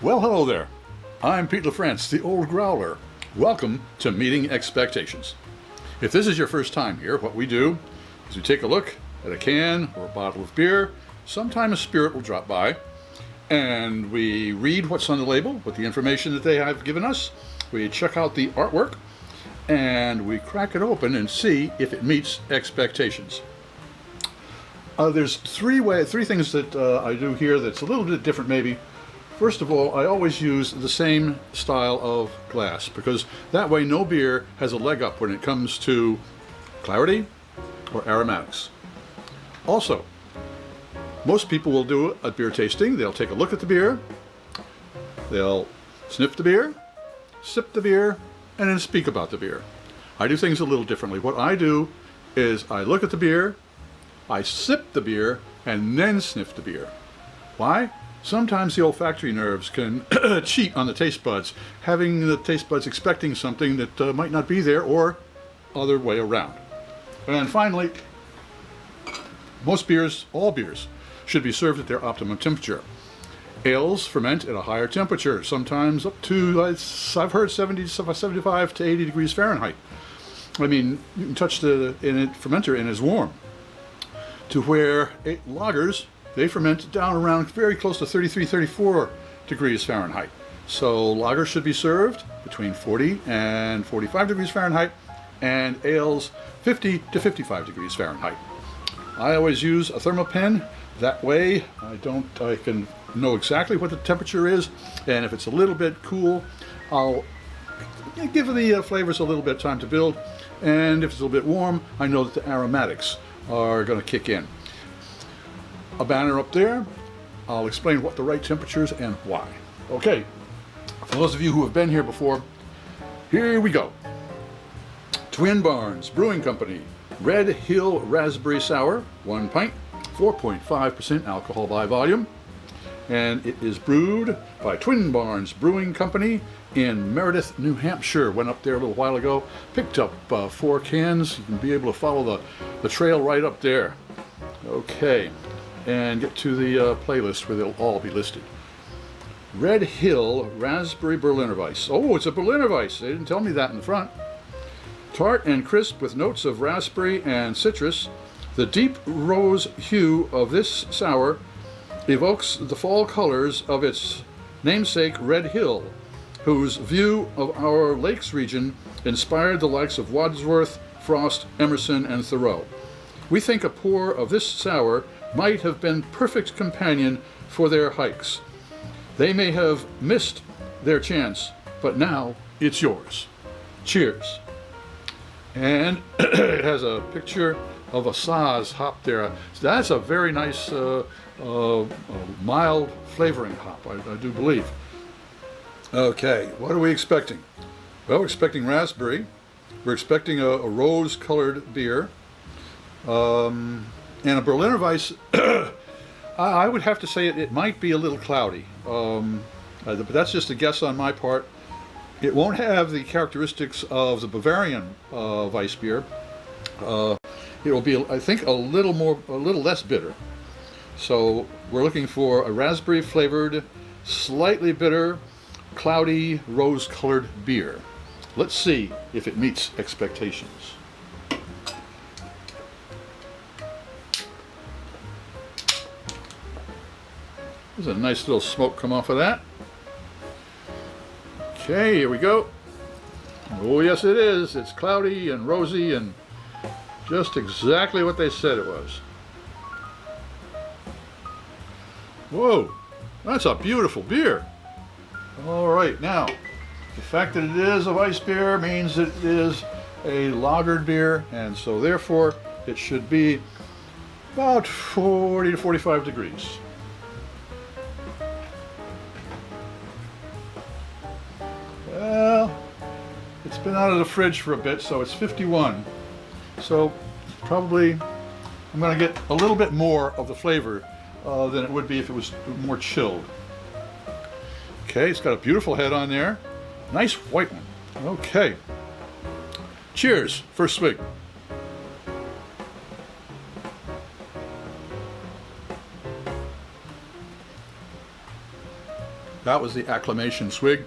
Well, hello there. I'm Pete LaFrance, the old Growler. Welcome to Meeting Expectations. If this is your first time here, what we do is we take a look at a can or a bottle of beer. Sometimes a spirit will drop by, and we read what's on the label, what the information that they have given us. We check out the artwork, and we crack it open and see if it meets expectations. There's three things that I do here that's a little bit different maybe. First of all, I always use the same style of glass because that way no beer has a leg up when it comes to clarity or aromatics. Also, most people will do a beer tasting. They'll take a look at the beer, they'll sniff the beer, sip the beer, and then speak about the beer. I do things a little differently. What I do is I look at the beer, I sip the beer, and then sniff the beer. Why? Sometimes the olfactory nerves can cheat on the taste buds, having the taste buds expecting something that might not be there, or other way around. And finally, most beers, all beers, should be served at their optimum temperature. Ales ferment at a higher temperature, sometimes up to, I've heard 75 to 80 degrees Fahrenheit. I mean, you can touch the fermenter and it's warm. To where lagers, they ferment down around very close to 33, 34 degrees Fahrenheit. So lager should be served between 40 and 45 degrees Fahrenheit, and ales 50 to 55 degrees Fahrenheit. I always use a thermal pen. That way I can know exactly what the temperature is, and if it's a little bit cool, I'll give the flavors a little bit of time to build, and if it's a little bit warm, I know that the aromatics are going to kick in. A banner up there. I'll explain what the right temperature is and why. Okay, for those of you who have been here before, here we go. Twin Barns Brewing Company, Red Hill Raspberry Sour, 1 pint, 4.5% alcohol by volume. And it is brewed by Twin Barns Brewing Company in Meredith, New Hampshire. Went up there a little while ago, picked up 4 cans. You can be able to follow the trail right up there. Okay, and get to the playlist where they'll all be listed. Red Hill Raspberry Berliner Weisse. Oh, it's a Berliner Weisse. They didn't tell me that in the front. Tart and crisp with notes of raspberry and citrus. The deep rose hue of this sour evokes the fall colors of its namesake Red Hill, whose view of our lakes region inspired the likes of Wadsworth, Frost, Emerson, and Thoreau. We think a pour of this sour might have been perfect companion for their hikes. They may have missed their chance, but now it's yours. Cheers. And it has a picture of a Saaz hop there. That's a very nice mild flavoring hop, I do believe. Okay, what are we expecting? Well, we're expecting raspberry. We're expecting a rose-colored beer. And a Berliner Weisse, I would have to say it might be a little cloudy. But that's just a guess on my part. It won't have the characteristics of the Bavarian Weiss beer. It will be, I think, a little less bitter. So we're looking for a raspberry flavored, slightly bitter, cloudy, rose-colored beer. Let's see if it meets expectations. There's a nice little smoke come off of that. Okay, here we go. Oh yes it is. It's cloudy and rosy and just exactly what they said it was. Whoa, that's a beautiful beer. All right, now, the fact that it is a Weiss beer means it is a lagered beer, and so therefore it should be about 40 to 45 degrees. Well, it's been out of the fridge for a bit, so it's 51. So probably I'm going to get a little bit more of the flavor than it would be if it was more chilled. Okay, it's got a beautiful head on there. Nice white one. Okay. Cheers. First swig. That was the acclamation swig.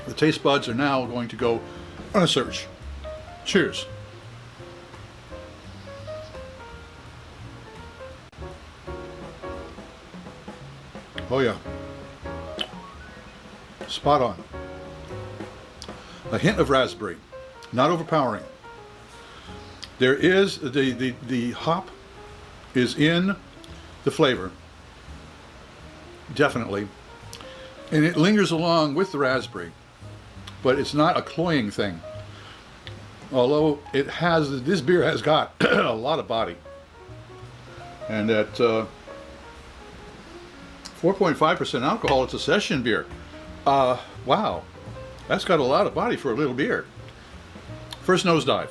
The taste buds are now going to go on a search. Cheers. Oh yeah. Spot on. A hint of raspberry, not overpowering. There is the hop is in the flavor, definitely, and it lingers along with the raspberry, but it's not a cloying thing. Although this beer has got a lot of body, and at 4.5% alcohol, it's a session beer. Wow, that's got a lot of body for a little beer. First nosedive.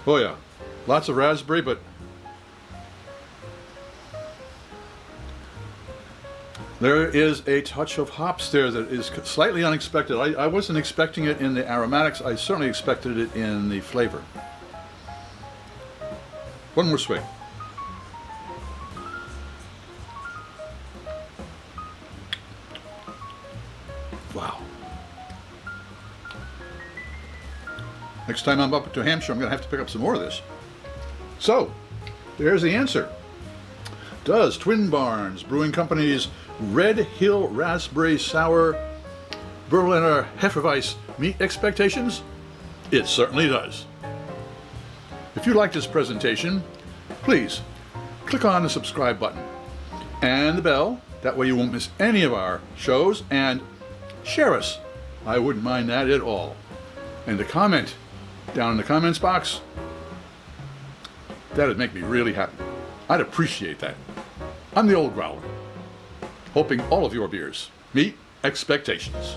Oh yeah, lots of raspberry, but there is a touch of hops there that is slightly unexpected. I wasn't expecting it in the aromatics. I certainly expected it in the flavor. One more swig. Wow. Next time I'm up to Hampshire, I'm going to have to pick up some more of this. So, there's the answer. Does Twin Barns Brewing Company's Red Hill Raspberry Sour Berliner Hefeweiss meet expectations? It certainly does. If you like this presentation, please click on the subscribe button and the bell. That way you won't miss any of our shows, and share us. I wouldn't mind that at all. And to comment down in the comments box, that'd make me really happy. I'd appreciate that. I'm the Old Growler, hoping all of your beers meet expectations.